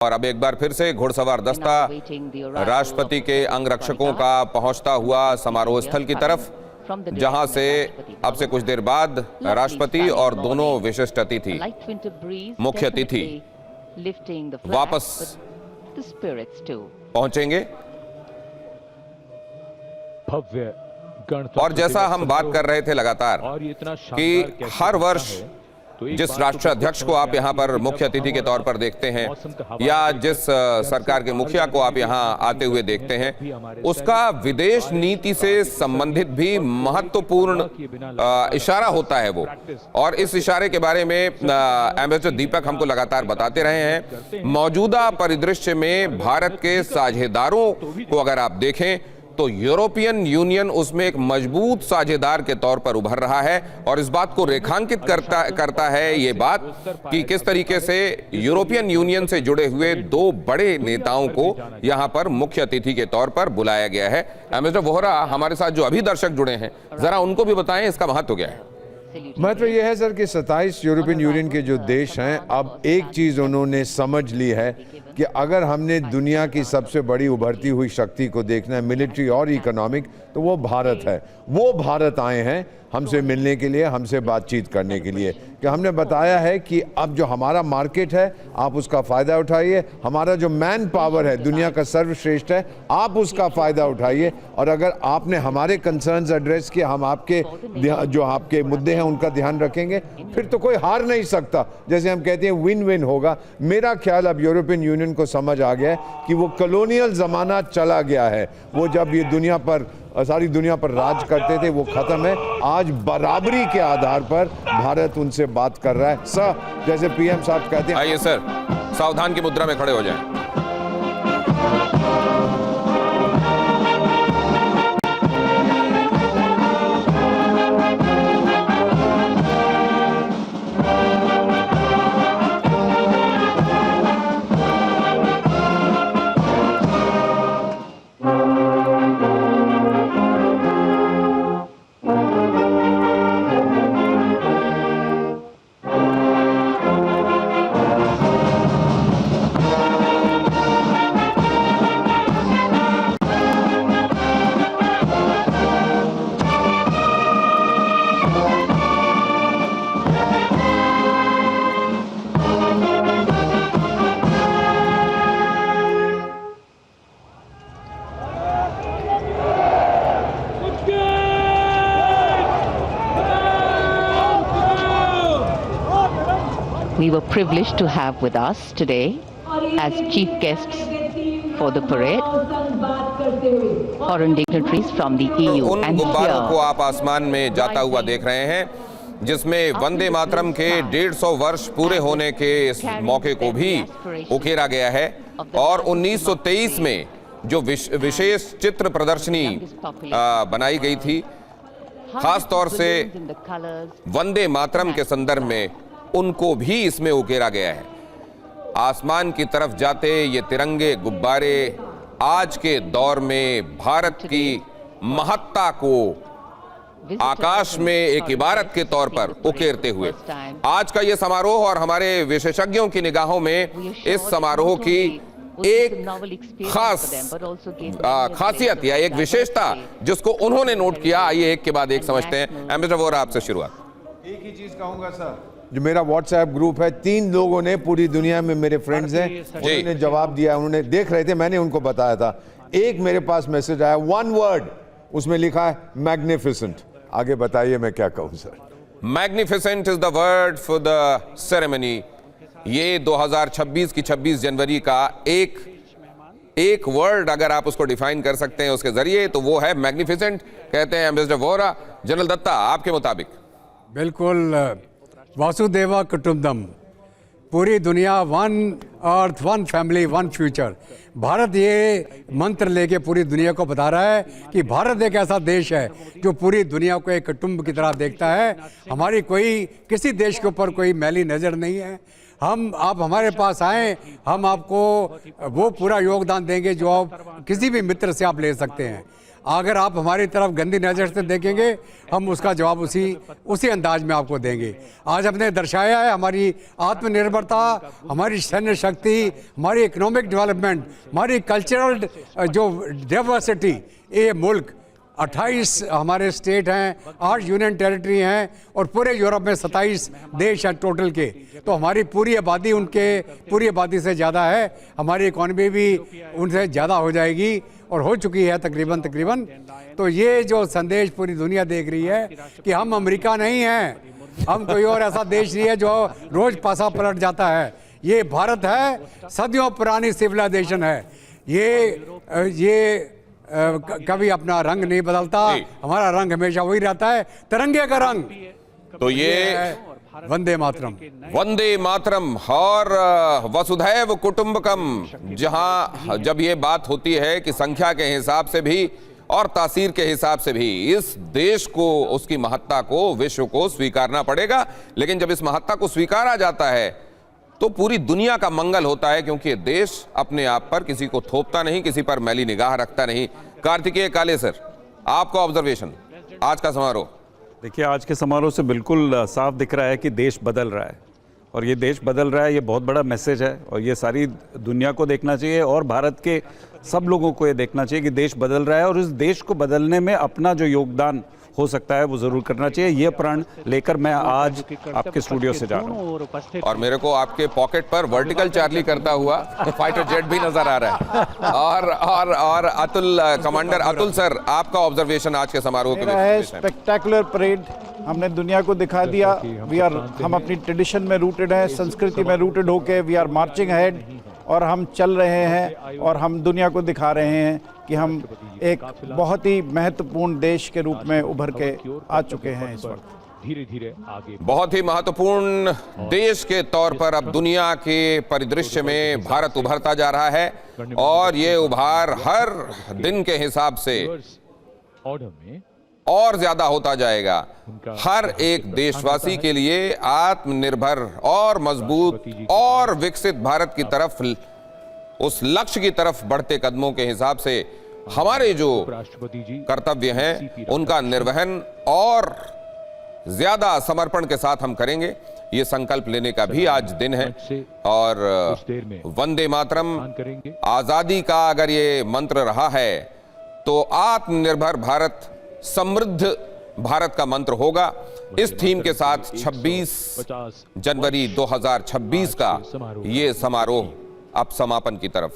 और अब एक बार फिर से घुड़सवार दस्ता राष्ट्रपति के अंगरक्षकों का पहुंचता हुआ समारोह स्थल की तरफ, जहां से अब से कुछ देर बाद राष्ट्रपति और दोनों विशिष्ट अतिथि, मुख्य अतिथि वापस पहुंचेंगे। भव्य और जैसा हम बात कर रहे थे लगातार कि हर वर्ष जिस राष्ट्राध्यक्ष को आप यहां पर मुख्य अतिथि के तौर पर देखते हैं या जिस सरकार के मुखिया को आप यहां आते हुए देखते हैं, उसका विदेश नीति से संबंधित भी महत्वपूर्ण इशारा होता है वो। और इस इशारे के बारे में एम्बेसडर दीपक हमको लगातार बताते रहे हैं। मौजूदा परिदृश्य में भारत के साझेदारों को अगर आप देखें तो यूरोपियन यूनियन उसमें एक मजबूत साझेदार के तौर पर उभर रहा है, और इस बात को रेखांकित करता है ये बात कि किस तरीके से यूरोपियन यूनियन से जुड़े हुए दो बड़े नेताओं को यहां पर मुख्य अतिथि के तौर पर बुलाया गया है। एम्बेसडर वोहरा, हमारे साथ जो अभी दर्शक जुड़े हैं, जरा उनको भी बताएं इसका महत्व क्या है। महत्व यह है सर कि 27 यूरोपियन यूनियन के जो देश हैं, अब एक चीज उन्होंने समझ ली है कि अगर हमने दुनिया की सबसे बड़ी उभरती हुई शक्ति को देखना है, मिलिट्री और इकोनॉमिक, तो वो भारत है। वो भारत आए हैं हमसे मिलने के लिए, हमसे बातचीत करने के लिए, कि हमने बताया है कि अब जो हमारा मार्केट है आप उसका फ़ायदा उठाइए, हमारा जो मैन पावर है दुनिया का सर्वश्रेष्ठ है, आप उसका फ़ायदा उठाइए। और अगर आपने हमारे कंसर्न्स एड्रेस किए, हम आपके जो आपके मुद्दे हैं उनका ध्यान रखेंगे, फिर तो कोई हार नहीं सकता। जैसे हम कहते हैं विन विन होगा। मेरा ख्याल अब यूरोपियन यूनियन को समझ आ गया है कि वो कॉलोनियल ज़माना चला गया है। वो जब ये दुनिया पर सारी दुनिया पर राज करते थे वो खत्म है। आज बराबरी के आधार पर भारत उनसे बात कर रहा है। सर, जैसे पीएम साहब कहते हैं, आइए सर, सावधान की मुद्रा में खड़े हो जाएं। We were privileged to have with us today as chief guests for the parade foreign dignitaries from the EU. उन गुब्बारों को आप आसमान में जाता हुआ देख रहे हैं, जिसमें वंदे मातरम के 150 वर्ष पूरे होने के इस मौके को भी उकेरा गया है। और 1923 में जो विशेष चित्र प्रदर्शनी बनाई गई थी, खास तौर से वंदे मातरम के संदर्भ में, उनको भी इसमें उकेरा गया है। आसमान की तरफ जाते ये तिरंगे गुब्बारे आज के दौर में भारत की महत्ता को आकाश में एक इबारत के तौर पर उकेरते हुए, आज का ये समारोह और हमारे विशेषज्ञों की निगाहों में इस समारोह की एक खास खासियत या एक विशेषता जिसको उन्होंने नोट किया, आइए एक के बाद एक समझते हैं। एम्बेसडर वोहरा, आपसे शुरुआत। एक ही चीज कहूंगा सर, जो मेरा व्हाट्सएप ग्रुप है, 3 लोगों ने पूरी दुनिया में मेरे फ्रेंड्स हैं, उन्होंने जवाब दिया। उन्होंने देख रहे थे, मैंने उनको बताया था। एक मेरे पास मैसेज आया, 1 वर्ड, उसमें लिखा है मैग्निफिसेंट। आगे बताइए मैं क्या कहूं sir. Magnificent is the word for the ceremony. ये 2026 की 26 जनवरी का एक वर्ड अगर आप उसको डिफाइन कर सकते हैं उसके जरिए, तो वो है मैग्निफिसेंट, कहते हैं एम्बेसडर वोहरा। जनरल दत्ता, आपके मुताबिक? बिल्कुल, वासुदेवा कुटुंबकम, पूरी दुनिया, one earth, one family, one future. Bharat ये मंत्र लेके पूरी दुनिया को बता रहा है कि भारत एक ऐसा देश है जो पूरी दुनिया को एक कुटुंब की तरह देखता है। हमारी किसी देश के ऊपर कोई मैली नज़र नहीं है। आप हमारे पास आएँ, हम आपको वो पूरा योगदान देंगे जो आप किसी भी मित्र से आप ले सकते हैं। अगर आप हमारी तरफ गंदी नज़र से देखेंगे हम उसका जवाब उसी अंदाज में आपको देंगे। आज हमने दर्शाया है हमारी आत्मनिर्भरता, हमारी सैन्य शक्ति, हमारी इकोनॉमिक डेवलपमेंट, हमारी कल्चरल जो डाइवर्सिटी। ये मुल्क 28 हमारे स्टेट हैं, 8 यूनियन टेरिटरी हैं और पूरे यूरोप में 27 देश हैं टोटल के। तो हमारी पूरी आबादी उनके पूरी आबादी से ज़्यादा है, हमारी इकॉनमी भी उनसे ज़्यादा हो जाएगी और हो चुकी है तकरीबन। तो ये जो संदेश पूरी दुनिया देख रही है कि हम अमेरिका नहीं हैं, हम कोई और ऐसा देश नहीं है जो रोज़ पासा पलट जाता है। ये भारत है, सदियों पुरानी सिविलाइजेशन है। ये कभी अपना रंग नहीं बदलता, हमारा रंग हमेशा वही रहता है, तिरंगे का रंग। तो ये वंदे मातरम, वंदे मातरम और वसुधैव कुटुंबकम, जहां जब ये बात होती है कि संख्या के हिसाब से भी और तासीर के हिसाब से भी इस देश को, उसकी महत्ता को, विश्व को स्वीकारना पड़ेगा। लेकिन जब इस महत्ता को स्वीकारा जाता है तो पूरी दुनिया का मंगल होता है, क्योंकि देश अपने आप पर किसी को थोपता नहीं, किसी पर मैली निगाह रखता नहीं। कार्तिकेय काले सर, आपका ऑब्जर्वेशन आज का समारोह? देखिए, आज के समारोह से बिल्कुल साफ दिख रहा है कि देश बदल रहा है और ये देश बदल रहा है, ये बहुत बड़ा मैसेज है और ये सारी दुनिया को देखना चाहिए और भारत के सब लोगों को ये देखना चाहिए कि देश बदल रहा है और इस देश को बदलने में अपना जो योगदान हो सकता है वो जरूर करना चाहिए। ये प्रण लेकर मैं आज आपके स्टूडियो से जा रहा हूँ और मेरे को आपके पॉकेट पर वर्टिकल चार्ली करता हुआ फाइटर जेट भी नजर आ रहा है। और अतुल, कमांडर अतुल सर, आपका ऑब्जर्वेशन आज के समारोह के है? स्पेक्टेकुलर परेड हमने दुनिया को दिखा दिया। हम अपनी ट्रेडिशन में रूटेड हैं, संस्कृति में रूटेड होके वी आर मार्चिंग अहेड और हम चल रहे हैं और हम दुनिया को दिखा रहे हैं कि हम एक बहुत ही महत्वपूर्ण देश के रूप में उभर के आ चुके हैं। इस वक्त धीरे-धीरे आगे बहुत ही महत्वपूर्ण देश के तौर पर अब दुनिया के परिदृश्य में भारत उभरता जा रहा है और ये उभार हर दिन के हिसाब से ऑर्डर में और ज्यादा होता जाएगा। हर एक देशवासी के लिए आत्मनिर्भर और मजबूत और विकसित भारत की तरफ, उस लक्ष्य की तरफ बढ़ते कदमों के हिसाब से हमारे जो कर्तव्य हैं उनका निर्वहन और ज्यादा समर्पण के साथ हम करेंगे। ये संकल्प लेने का भी आज दिन है और वंदे मातरम, आजादी का अगर ये मंत्र रहा है तो आत्मनिर्भर भारत, समृद्ध भारत का मंत्र होगा। इस थीम के साथ 26 जनवरी 2026 का ये समारोह अब समापन की तरफ